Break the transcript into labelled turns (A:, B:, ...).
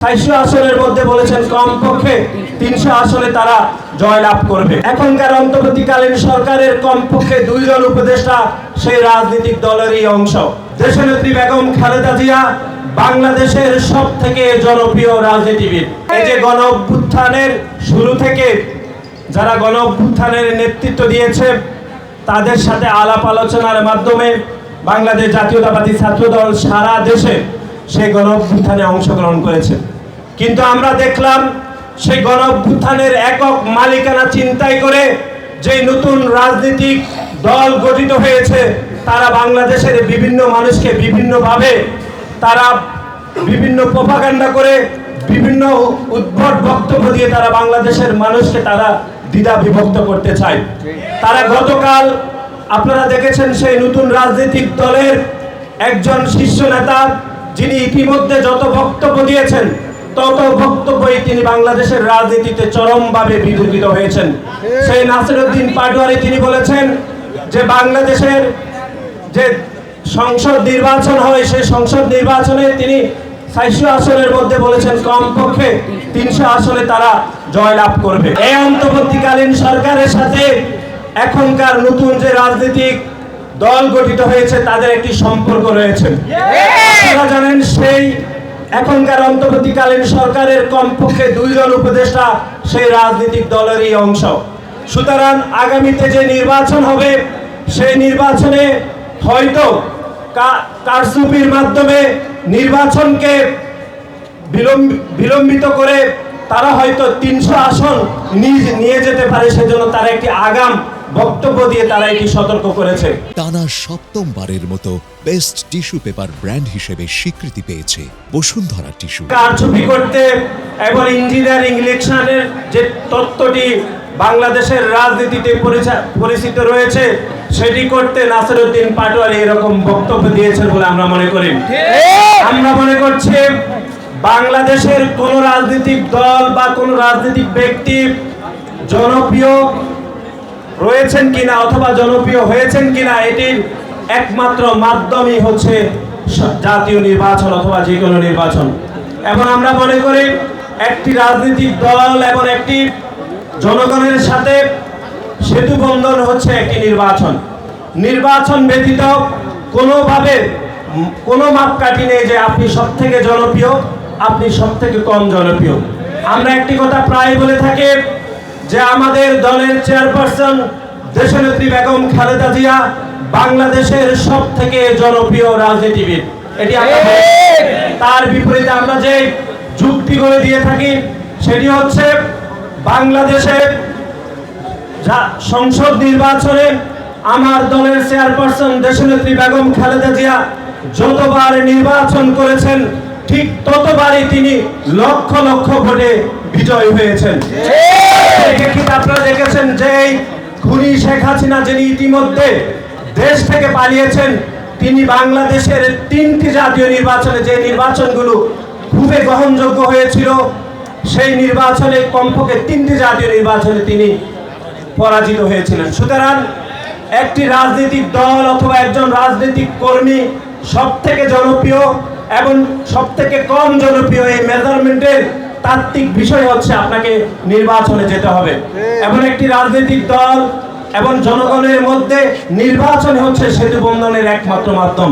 A: 400 আসনের মধ্যে বলেছেন কমপক্ষে 300 আসনে তারা জয়লাভ করবে। এখনকার অন্তর্বর্তীকালীন সরকারের কমপক্ষে 2 জন উপদেষ্টা সেই রাজনৈতিক দলেরই অংশ। দেশনেত্রী বেগম খালেদা জিয়া বাংলাদেশের সবথেকে জনপ্রিয় রাজনীতিবিদ। এই যে গণ অভ্যুত্থানের শুরু থেকে যারা গণ অভ্যুত্থানের নেতৃত্ব দিয়েছে তাদের সাথে আলাপ আলোচনার মাধ্যমে বাংলাদেশ জাতীয়তাবাদী ছাত্রদল সারা দেশে সেই গণ অভ্যুত্থানে অংশগ্রহণ করেছে। কিন্তু আমরা দেখলাম সেই গণ অভ্যুত্থানের একক মালিকানা চিন্তাই করে যে নতুন রাজনৈতিক দল গঠিত হয়েছে তারা বাংলাদেশের বিভিন্ন মানুষকে বিভিন্নভাবে তারা বিভিন্ন প্রপাগান্ডা করে বিভিন্ন উদ্ভট বক্তব্য দিয়ে তারা বাংলাদেশের মানুষকে তারা দ্বিধা বিভক্ত করতে চায়। তারা গতকাল আপনারা দেখেছেন সেই নতুন রাজনৈতিক দলের একজন শীর্ষ নেতা যিনি ইতিমধ্যে যত বক্তব্য দিয়েছেন তত বক্তব্যই তিনি বাংলাদেশের রাজনীতিতে চরমভাবে বিতর্কিত হয়েছেন। সেই নাসিরউদ্দিন পাটোয়ারি তিনি বলেছেন যে বাংলাদেশের যে সংসদ নির্বাচন হয় সেই সংসদ নির্বাচনে তিনি 400 আসনের মধ্যে বলেছেন কমপক্ষে 300 আসনে তারা জয়লাভ করবে। এই অন্তর্বর্তীকালীন সরকারের সাথে এখনকার নতুন যে রাজনৈতিক দল গঠিত হয়েছে তাদের একটি সম্পর্ক রয়েছে। আপনারা জানেন সেই এখনকার অন্তর্বর্তীকালীন সরকারের কমপক্ষে 2 জন উপদেষ্টা সেই রাজনৈতিক দলেরই অংশ। সুতরাং আগামীতে যে নির্বাচন হবে সেই নির্বাচনে হয়তো কারচুপির মাধ্যমে নির্বাচনকে বিলম্বিত করে তারা হয়তো 300 আসন নিয়ে যেতে পারে। সেজন্য তারা একটি আগাম বক্তব্য দিয়ে তারা এটি সতর্ক করেছে।
B: টানা 7মবারের মতো বেস্ট টিস্যু পেপার ব্র্যান্ড হিসেবে স্বীকৃতি পেয়েছে বসুন্ধরা টিস্যু।
A: কারচুপি করতে এবং ইঞ্জিনিয়ারিং ইলেকশনের যে তত্ত্বটি বাংলাদেশের রাজনীতিতে পরিচিত রয়েছে সেটি করতে নাসিরউদ্দিন পাটোয়ারি এরকম বক্তব্য দিয়েছেন বলে আমরা মনে করি। আমরা মনে করছি বাংলাদেশের কোন রাজনৈতিক দল বা কোন রাজনৈতিক ব্যক্তি জনপ্রিয় রয়েছেন কিনা অথবা জনপ্রিয় হয়েছেন কিনা এটির একমাত্র মাধ্যমই হচ্ছে জাতীয় নির্বাচন অথবা যে কোনো নির্বাচন। এবং আমরা মনে করি একটি রাজনৈতিক দল এবং একটি জনগণের সাথে সেতু বন্ধন হচ্ছে একটি নির্বাচন। নির্বাচন ব্যতীত কোনোভাবে কোনো মাপকাঠি নেই যে আপনি সবথেকে জনপ্রিয় আপনি সবথেকে কম জনপ্রিয়। আমরা একটি কথা প্রায় বলে থাকি যে আমাদের দলের চেয়ারপারসন দেশনেত্রী বেগম খালেদা জিয়া বাংলাদেশের সবথেকে জনপ্রিয় রাজনীতিবিদ। এটি তার বিপরীতে আমরা যে যুক্তিগুলো দিয়ে থাকি সেটি হচ্ছে বাংলাদেশের সংসদ নির্বাচনে আমার দলের চেয়ারপারসন দেশনেত্রী বেগম খালেদা জিয়া যতবার নির্বাচন করেছেন ঠিক ততবারই তিনি লক্ষ লক্ষ ভোটে বিজয় হয়েছেন। আপনারা দেখেছেন যে খুনি শেখ হাসিনা যিনি ইতিমধ্যে দেশ থেকে পালিয়েছেন তিনি বাংলাদেশের 3টি জাতীয় নির্বাচনে যে নির্বাচনগুলো খুবই গ্রহণযোগ্য হয়েছিল সেই নির্বাচনে কমপক্ষে 3টি জাতীয় নির্বাচনে তিনি পরাজিত হয়েছিলেন। সুতরাং একটি রাজনৈতিক দল অথবা একজন রাজনৈতিক কর্মী সবথেকে জনপ্রিয় এবং সবথেকে কম জনপ্রিয় এই মেজারমেন্টের তাত্ত্বিক বিষয় হচ্ছে আপনাকে নির্বাচনে যেতে হবে। এবং একটি রাজনৈতিক দল এবং জনগণের মধ্যে নির্বাচন হচ্ছে সেতু বন্ধনের একমাত্র মাধ্যম।